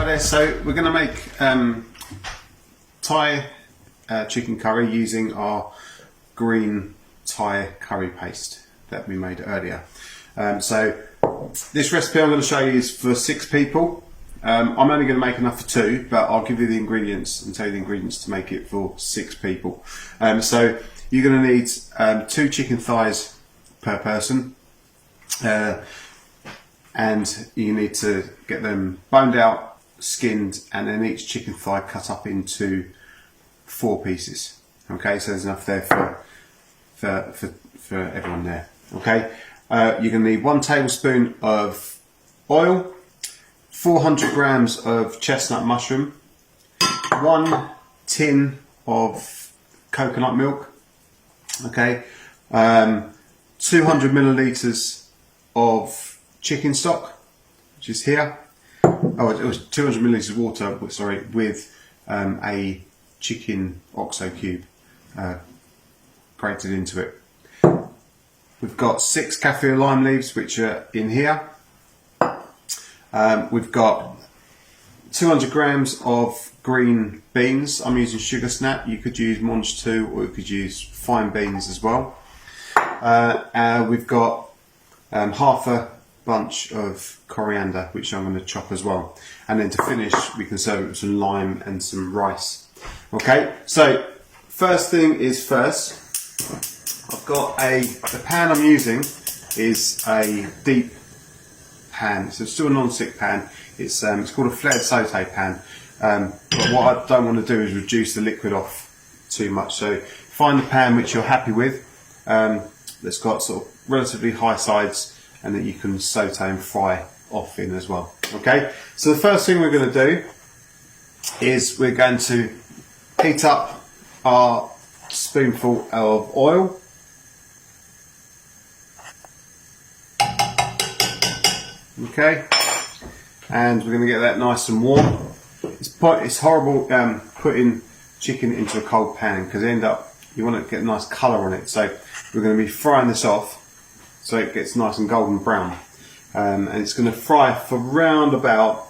Hi there, so we're going to make Thai chicken curry using our green Thai curry paste that we made earlier. So this recipe I'm going to show you is for 6 people. I'm only going to make enough for 2, but I'll give you the ingredients and tell you the ingredients to make it for 6 people. So you're going to need 2 chicken thighs per person, and you need to get them boned out, skinned, and then each chicken thigh cut up into 4 pieces. Okay, so there's enough there for everyone there. Okay, you're going to need 1 tablespoon of oil, 400 grams of chestnut mushroom, 1 tin of coconut milk, okay, 200 millilitres of chicken stock, which is here. Oh, it was 200 millilitres of water, sorry, with a chicken OXO cube grated into it. We've got 6 kaffir lime leaves, which are in here. We've got 200 grams of green beans. I'm using sugar snap. You could use Monge 2, or you could use fine beans as well. We've got half a bunch of coriander, which I'm going to chop as well. And then to finish, we can serve it with some lime and some rice. Okay, so first thing is first. I've got the pan I'm using is a deep pan. So it's still a non-stick pan. It's called a flared saute pan. But what I don't want to do is reduce the liquid off too much. So find a pan which you're happy with, that's got sort of relatively high sides, and that you can saute and fry off in as well. Okay, so the first thing we're going to do is we're going to heat up our spoonful of oil. Okay, and we're going to get that nice and warm. It's horrible putting chicken into a cold pan, because you want to get a nice colour on it. So we're going to be frying this off so it gets nice and golden brown, and it's going to fry for round about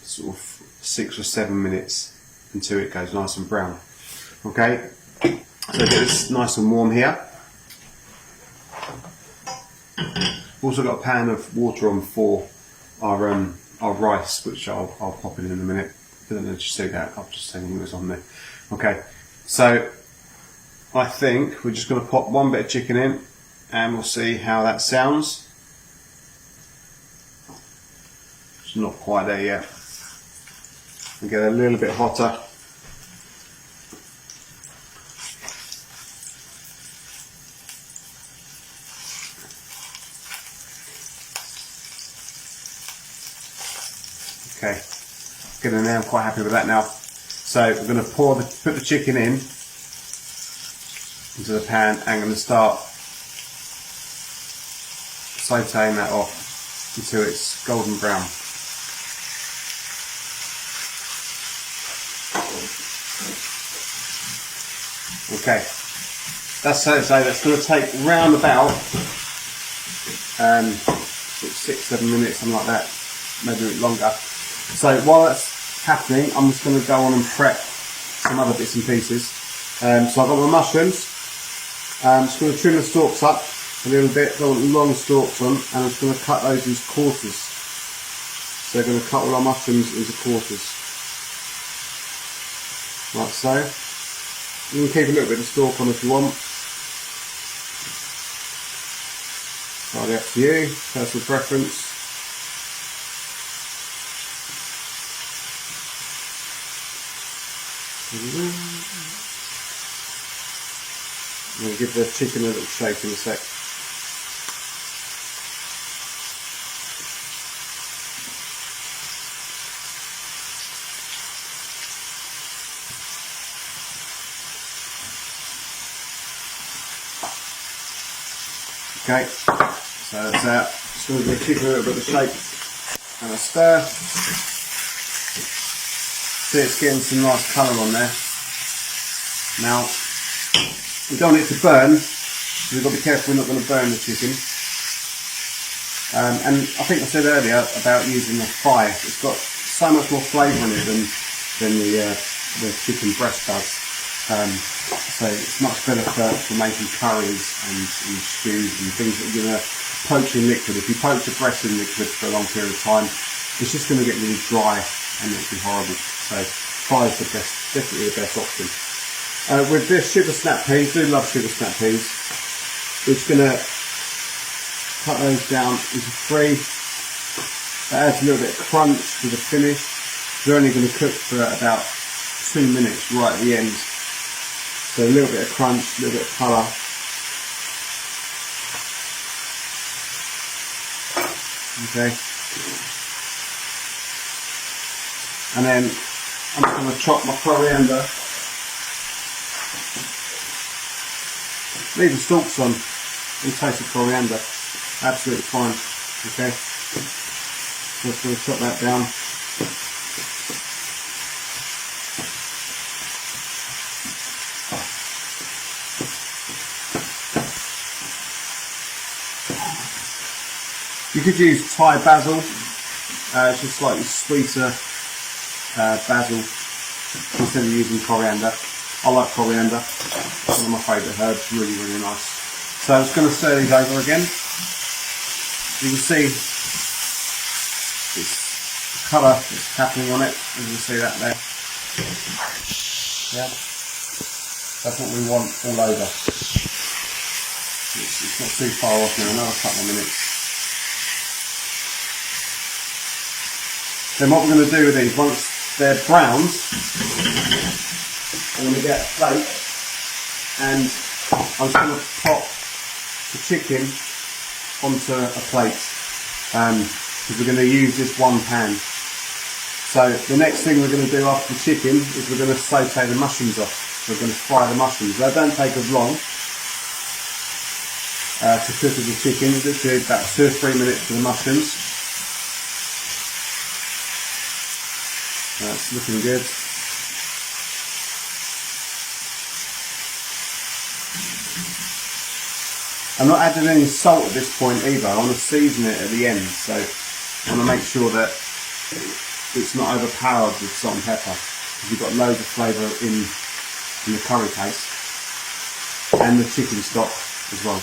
sort of 6 or 7 minutes until it goes nice and brown. Okay, so get this nice and warm here. Also got a pan of water on for our rice, which I'll pop in a minute. I don't know if you see that, I'll just telling you what's on there. Okay, so I think we're just going to pop 1 bit of chicken in, and we'll see how that sounds. It's not quite there yet. We'll get a little bit hotter. Okay, good, and now I'm quite happy with that now. So we're going to put the chicken in into the pan, and I'm going to start sauteing that off until it's golden brown. Okay, that's going to take round about 6-7 minutes, something like that, maybe a bit longer. So while that's happening, I'm just going to go on and prep some other bits and pieces. So I've got my mushrooms. I'm just going to trim the stalks up a little bit, don't want long stalks on, and I'm just going to cut those into quarters. So we're going to cut all our mushrooms into quarters. Like so. You can keep a little bit of stalk on if you want. Entirely up to you, personal preference. I'm going to give the chicken a little shake in a sec. Okay, so that's that. Just going to give the chicken a little bit of a shake and a stir. See, it's getting some nice colour on there. Now, we don't want it to burn, so we've got to be careful we're not going to burn the chicken. And I think I said earlier about using a thigh. It's got so much more flavour in it than the chicken breast does. So it's much better for making curries and stews and things that you're going to poach in liquid. If you poach a breast in liquid for a long period of time, it's just going to get really dry and it'll be horrible. So thigh is definitely the best option. With this sugar snap peas, I do love sugar snap peas. We're just going to cut those down into 3. That adds a little bit of crunch to the finish. They're only going to cook for about 2 minutes right at the end. So a little bit of crunch, a little bit of colour. Okay. And then I'm just going to chop my coriander. Leave the stalks on and taste the coriander. Absolutely fine. Okay. So just going to chop that down. You could use Thai basil, it's just slightly sweeter basil instead of using coriander. I like coriander, it's one of my favourite herbs, really, really nice. So I'm just going to stir these over again. You can see this colour that's happening on it, you can see that there. Yeah, that's what we want all over. It's not too far off now, another couple of minutes. Then what we're going to do with these, once they're browned, I'm going to get a plate and I'm just going to pop the chicken onto a plate because we're going to use this one pan. So the next thing we're going to do after the chicken is we're going to saute the mushrooms off. We're going to fry the mushrooms. They don't take as long to cook as the chicken, literally about 2 or 3 minutes for the mushrooms. That's looking good. I'm not adding any salt at this point either. I want to season it at the end, so I want to make sure that it's not overpowered with salt and pepper, because you've got loads of flavour in the curry paste and the chicken stock as well.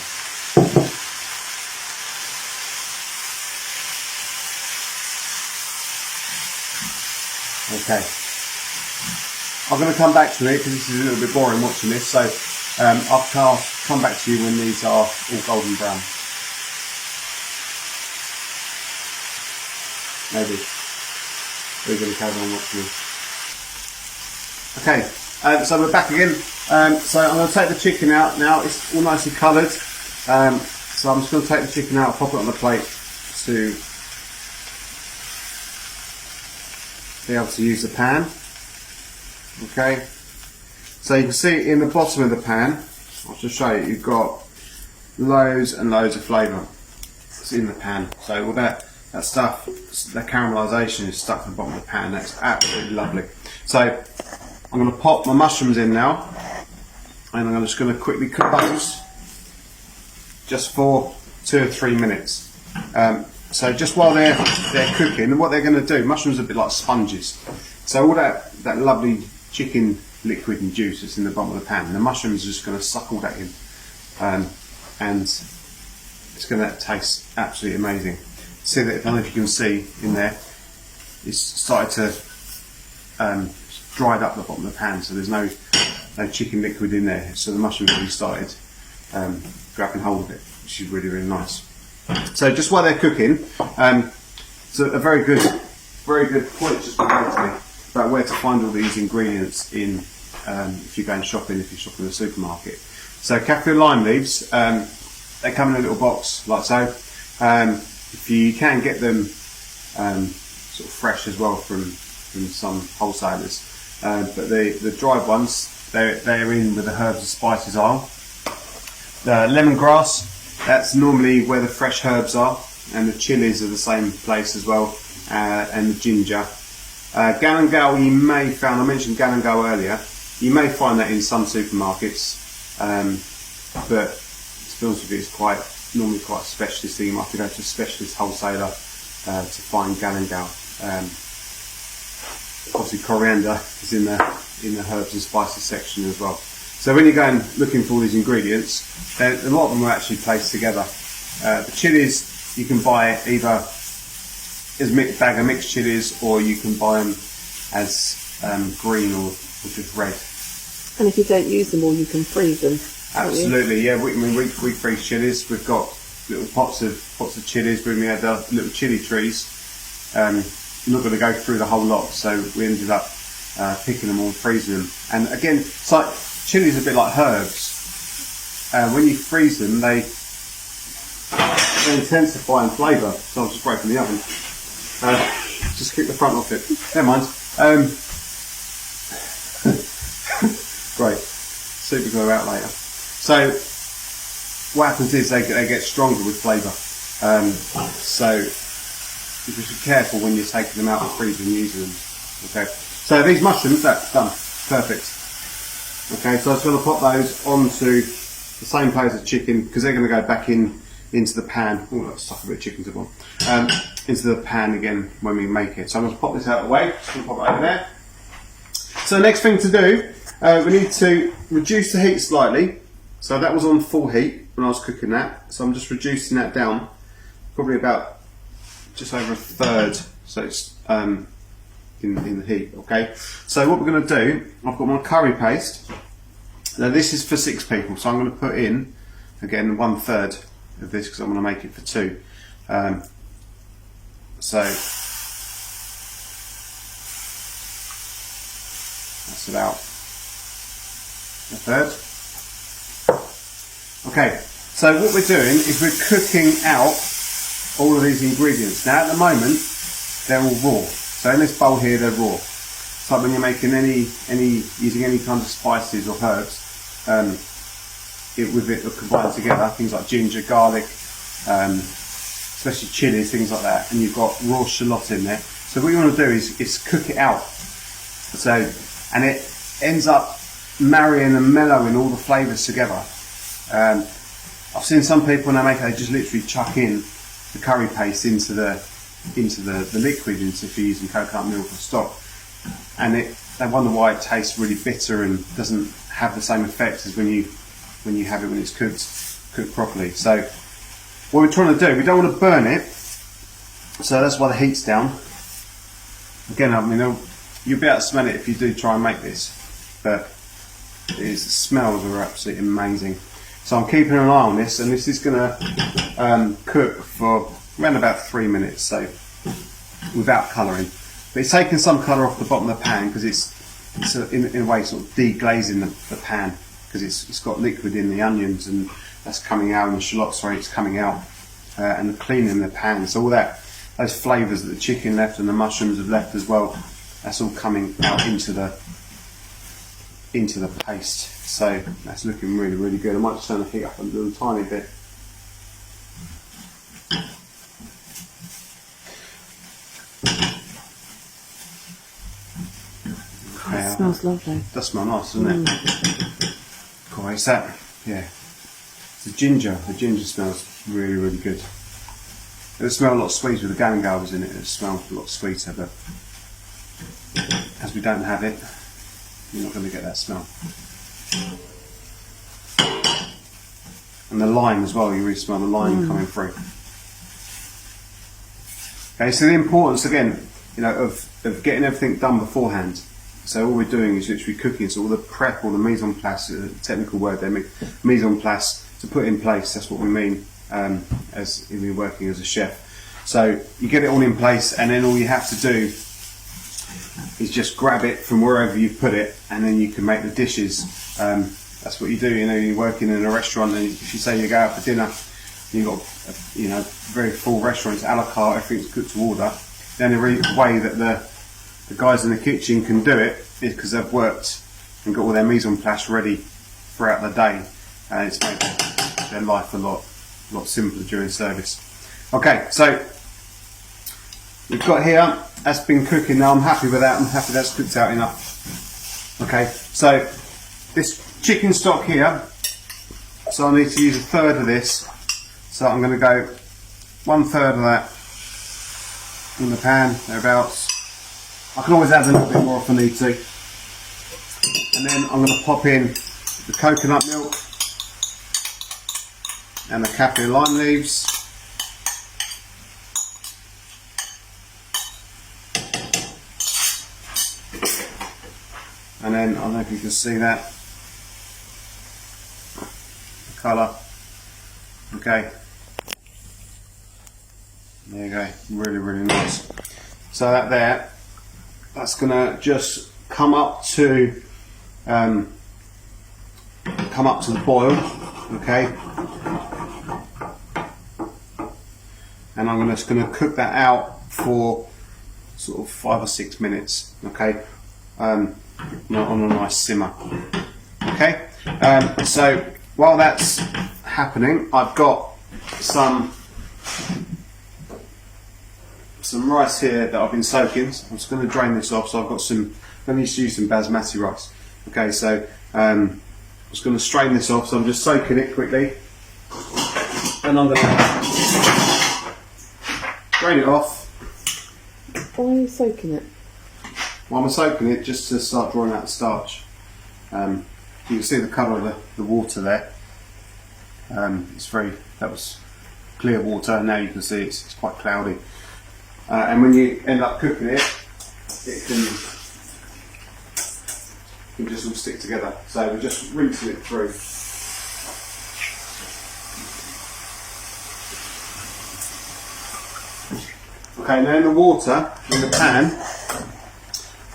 Okay, I'm going to come back to it because this is a little bit boring watching this, so I'll come back to you when these are all golden brown. Maybe. We're going to carry on watching this. Okay, so we're back again. So I'm going to take the chicken out now. It's all nicely coloured. So I'm just going to take the chicken out, pop it on the plate to be able to use the pan. Okay, so you can see in the bottom of the pan, I'll just show you, you've got loads and loads of flavour. It's in the pan. So all that stuff, the caramelisation is stuck in the bottom of the pan. That's absolutely lovely. So I'm going to pop my mushrooms in now, and I'm just going to quickly cook those just for 2 or 3 minutes. So just while they're cooking, what they're going to do, mushrooms are a bit like sponges. So all that lovely chicken liquid and juice that's in the bottom of the pan, and the mushrooms are just going to suck all that in, and it's going to taste absolutely amazing. See that? I don't know if you can see in there, it's started to dried up the bottom of the pan, so there's no chicken liquid in there. So the mushrooms really started grabbing hold of it, which is really, really nice. So just while they're cooking, so a very good point just been made to me about where to find all these ingredients in if you're going shopping, if you're shopping in a supermarket. So kaffir lime leaves, they come in a little box like so. If you can get them sort of fresh as well from some wholesalers, but the dried ones, they're in with the herbs and spices aisle. The lemongrass, that's normally where the fresh herbs are, and the chilies are the same place as well, and the ginger. Galangal, you may find, I mentioned galangal earlier, you may find that in some supermarkets, but to be honest with you, it's quite normally quite a specialist thing. You might have to go to a specialist wholesaler to find galangal. Obviously coriander is in the herbs and spices section as well. So when you're going looking for all these ingredients, a lot of them are actually placed together. The chilies you can buy either as a bag of mixed chilies, or you can buy them as green or just red. And if you don't use them all, you can freeze them. Absolutely, yeah. We freeze chilies. We've got little pots of chilies. When we had the little chili trees, you're not going to go through the whole lot, so we ended up picking them all and freezing them. And again, it's like chilies are a bit like herbs. When you freeze them, they intensify in flavour. So I'll just break in the oven. Just keep the front off it. Never mind. Great. Super glue out later. So what happens is they get stronger with flavour. So you just be careful when you're taking them out of the freezer and using them. Okay. So these mushrooms, that's done. Perfect. Okay. So I'm just going to pop those onto the same plate as chicken, because they're going to go back into the pan. Oh, that's stuck a bit of chicken to one. Into the pan again when we make it. So I'm going to pop this out of the way. Just going to pop it over there. So the next thing to do, we need to reduce the heat slightly. So that was on full heat when I was cooking that. So I'm just reducing that down, probably about just over a third. So it's in the heat. Okay. So what we're going to do, I've got my curry paste. Now this is for 6 people, so I'm going to put in again 1/3 of this because I'm going to make it for 2. So that's about 1/3. Okay, so what we're doing is we're cooking out all of these ingredients. Now at the moment they're all raw. So in this bowl here they're raw. It's like when you're making using any kind of spices or herbs, with it combined together, things like ginger, garlic, especially chilies, things like that, and you've got raw shallot in there. So what you want to do is cook it out. So, and it ends up marrying and mellowing all the flavours together. I've seen some people when they make it, they just literally chuck in the curry paste into the liquid, if you're using coconut milk or stock, and they wonder why it tastes really bitter and doesn't have the same effect as when you have it when it's cooked properly. So what we're trying to do, we don't want to burn it, so that's why the heat's down. Again, I mean, you'll be able to smell it if you do try and make this, but the smells are absolutely amazing. So I'm keeping an eye on this, and this is going to cook for around about 3 minutes, so without colouring. But it's taking some colour off the bottom of the pan because it's in a way sort of deglazing the pan, because it's got liquid in the onions and that's coming out, and the shallot, sorry, it's coming out, and cleaning the pan. So all those flavours that the chicken left and the mushrooms have left as well, that's all coming out into the paste. So that's looking really, really good. I might just turn the heat up a little tiny bit. It smells lovely. It does smell nice, doesn't it? Quite, it's that, yeah. The ginger smells really, really good. It would smell a lot sweeter with the galangal was in it. It smells a lot sweeter, but as we don't have it, you're not going to get that smell. And the lime as well, you really smell the lime coming through. Okay, so the importance again, of getting everything done beforehand. So all we're doing is literally cooking, so all the prep, all the mise en place, technical word there, mise en place, to put in place, that's what we mean as if you're working as a chef. So you get it all in place, and then all you have to do is just grab it from wherever you put it, and then you can make the dishes. That's what you do, you're working in a restaurant, and if you say you go out for dinner, you've got very full restaurants, a la carte, everything's cooked to order. The only way that the guys in the kitchen can do it is because they've worked and got all their mise en place ready throughout the day, and it's made their life a lot simpler during service. Okay, so we've got here, that's been cooking now. I'm happy with that. I'm happy that's cooked out enough. Okay, so this chicken stock here, so I need to use 1/3 of this So I'm going to go 1/3 of that in the pan, thereabouts. I can always add a little bit more if I need to. And then I'm going to pop in the coconut milk and the kaffir lime leaves. And then, I don't know if you can see that, the colour. Okay, there you go, really, really nice. So that's going to just come up to the boil, okay. And I'm just going to cook that out for sort of 5 or 6 minutes, okay. On a nice simmer. Okay, so while that's happening, I've got some rice here that I've been soaking. So I'm just going to drain this off. So I've got some. I'm going to use some basmati rice. Okay, so I'm just going to strain this off. So I'm just soaking it quickly, and I'm going to drain it off. Why are you soaking it? Well, I'm soaking it just to start drawing out the starch. You can see the colour of the water there. That was clear water. Now you can see it's quite cloudy. And when you end up cooking it, it can just all stick together. So we're just rinsing it through. Okay, now in the water, in the pan,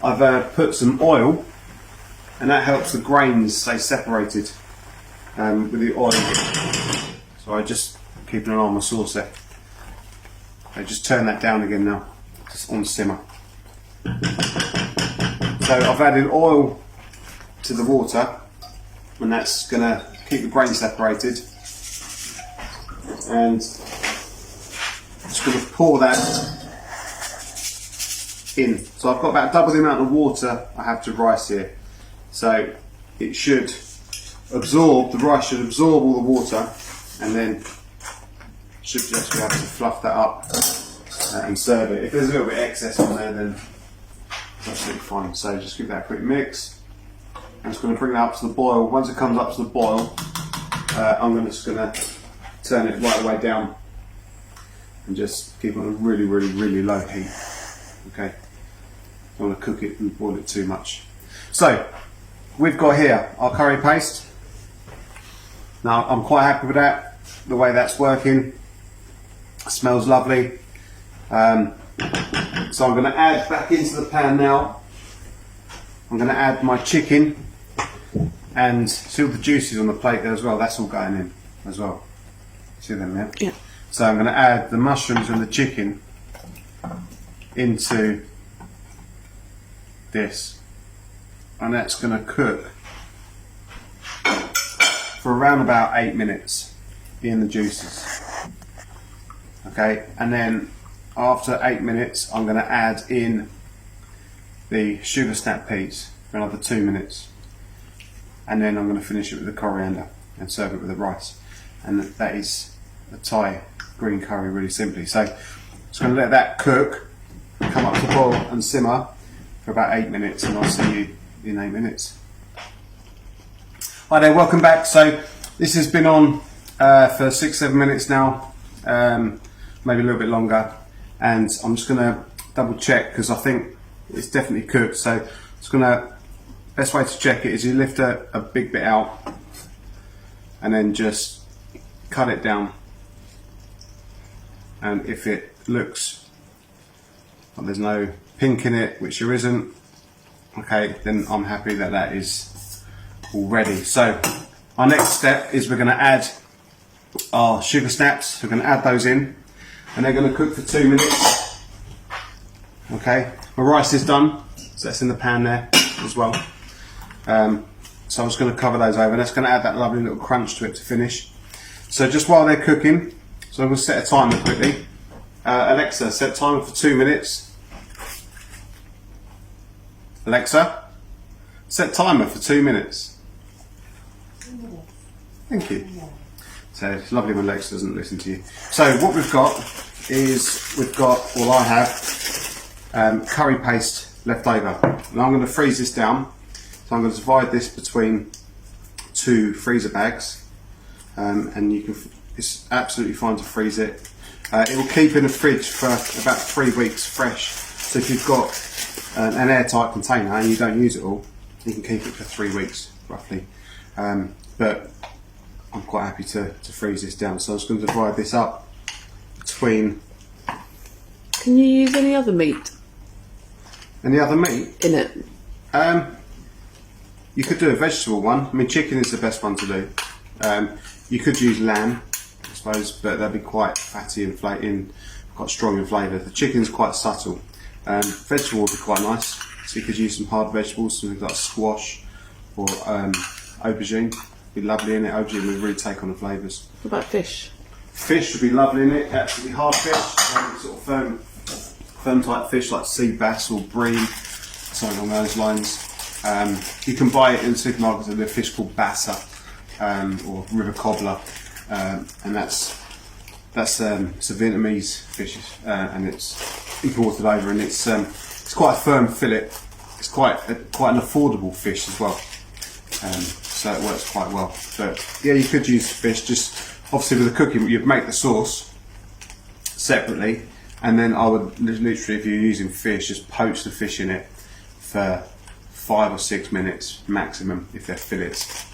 I've put some oil, and that helps the grains stay separated with the oil. So I just keep an eye on my sauce there. I just turn that down again now, just on simmer. So I've added oil to the water, and that's going to keep the grains separated. And just going to pour that in. So I've got about double the amount of water I have to rice here. So it should absorb, the rice should absorb all the water, and then should just be able to fluff that up and serve it. If there's a little bit of excess on there, then it's absolutely fine. So just give that a quick mix. I'm just going to bring that up to the boil. Once it comes up to the boil, I'm just going to turn it right the way down and just keep it on a really, really, really low heat. Okay, don't want to cook it and boil it too much. So we've got here our curry paste. Now I'm quite happy with that, the way that's working. It smells lovely. So I'm going to add back into the pan now. I'm going to add my chicken, and see all the juices on the plate there as well. That's all going in as well. See them there? Yeah. So I'm going to add the mushrooms and the chicken into this, and that's going to cook for around about 8 minutes in the juices. Okay, and then after 8 minutes I'm going to add in the sugar snap peas for another 2 minutes, and then I'm going to finish it with the coriander and serve it with the rice. And that is a Thai green curry, really simply. So just going to let that cook, come up to boil and simmer for about 8 minutes, and I'll see you in 8 minutes. Hi there, welcome back. So this has been on for 6-7 minutes now, maybe a little bit longer, and I'm just going to double check because I think it's definitely cooked. So it's best way to check it is you lift a big bit out and then just cut it down, and if it looks like there's no pink in it, which there isn't, okay, then I'm happy that that is all ready. So our next step is we're going to add our sugar snaps. We're going to add those in, and they're going to cook for 2 minutes. Okay, my rice is done, so that's in the pan there as well. So I'm just going to cover those over, and that's going to add that lovely little crunch to it to finish. So just while they're cooking, so I'm going to set a timer quickly. Alexa, set timer for 2 minutes. Alexa, set timer for 2 minutes. Thank you. So it's lovely when Lex doesn't listen to you. So what we've got is, well, I have curry paste left over. And I'm going to freeze this down. So I'm going to divide this between 2 freezer bags. And you can, it's absolutely fine to freeze it. It will keep in the fridge for about 3 weeks fresh. So if you've got an airtight container and you don't use it all, you can keep it for 3 weeks roughly. But I'm quite happy to freeze this down. So I'm just going to divide this up between. Can you use any other meat Any other meat? in it? You could do a vegetable one. I mean, chicken is the best one to do. You could use lamb, I suppose, but they'll be quite fatty and quite strong in flavour. The chicken's quite subtle. Vegetable would be quite nice. So you could use some hard vegetables, something like squash or aubergine. Be lovely in it. Aubergine would really take on the flavours. What about fish? Fish would be lovely in it. Absolutely hard fish, sort of firm type fish like sea bass or brie, something along those lines. You can buy it in supermarkets with a fish called bassa or river cobbler, and that's a Vietnamese fish, and it's imported over, and it's quite a firm fillet. It's quite an affordable fish as well. So it works quite well. But yeah, you could use fish. Just obviously with the cooking, you'd make the sauce separately, and then I would literally, if you're using fish, just poach the fish in it for 5 or 6 minutes maximum if they're fillets.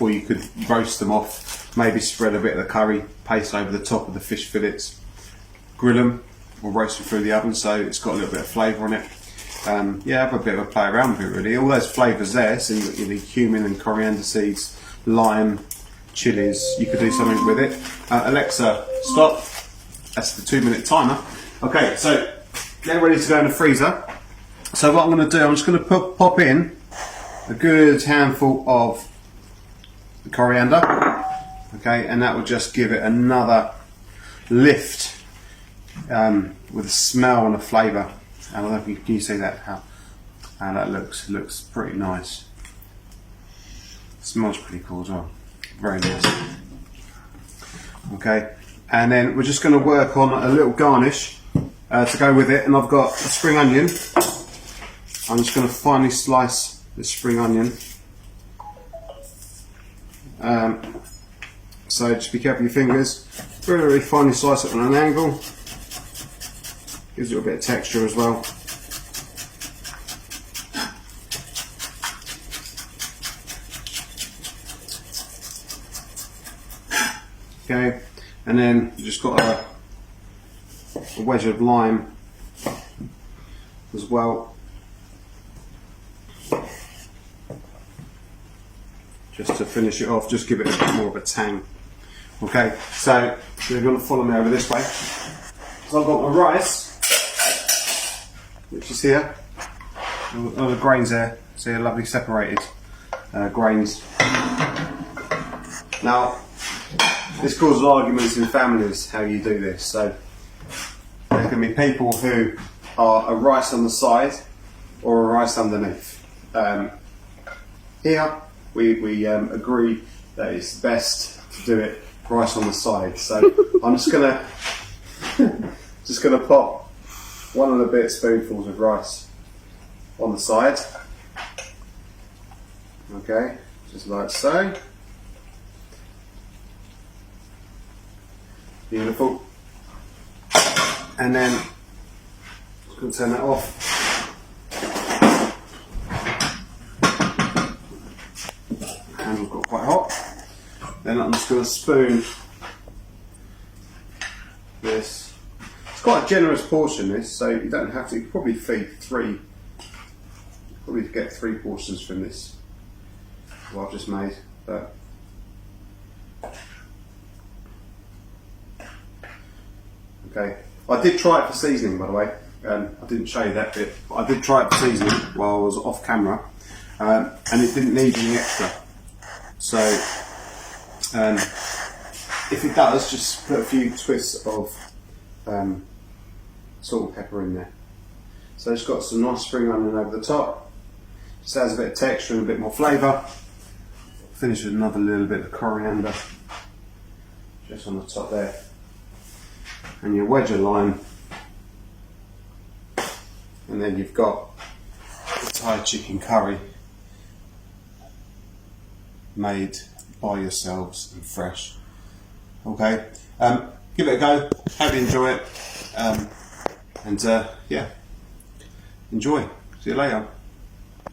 Or you could roast them off, maybe spread a bit of the curry paste over the top of the fish fillets, grill them or roast them through the oven so it's got a little bit of flavour on it. Yeah, have a bit of a play around with it really. All those flavours there, so you need cumin and coriander seeds, lime, chilies. You could do something with it. Alexa, stop. That's the 2-minute timer. Okay, so they're ready to go in the freezer. So what I'm going to do, I'm just going to pop in a good handful of coriander. Okay, and that will just give it another lift with a smell and a flavour. I don't know if can you see that how that looks? It looks pretty nice. It smells pretty cool as well. Very nice. Okay, and then we're just going to work on a little garnish to go with it. And I've got a spring onion. I'm just going to finely slice the spring onion. So just be careful with your fingers. Very finely slice it on an angle. Gives it a bit of texture as well. Okay, and then you just got a wedge of lime as well. Just to finish it off, just give it a bit more of a tang. Okay, so you're going to follow me over this way. So I've got my rice, which is here. All the grains there, see, are lovely separated grains. Now, this causes arguments in families how you do this. So there can be people who are a rice on the side or a rice underneath. Here we agree that it's best to do it rice on the side. So I'm just gonna pop 1 spoonfuls of rice on the side. Okay, just like so. Beautiful. And then I'm going to turn that off. And we've got quite hot. Then I'm just going to spoon this. It's quite a generous portion, this, so you don't have to. You can probably feed 3. Probably get 3 portions from this. What I've just made, but. Okay, I did try it for seasoning, by the way. I didn't show you that bit, but I did try it for seasoning while I was off camera, and it didn't need any extra. So, if it does, just put a few twists of salt and pepper in there. So it's got some nice spring onion over the top. Just adds a bit of texture and a bit more flavour. Finish with another little bit of coriander just on the top there, and your wedger lime, and then you've got the Thai chicken curry made by yourselves and fresh. Okay, give it a go, hope you enjoy it, and yeah, enjoy. See you later.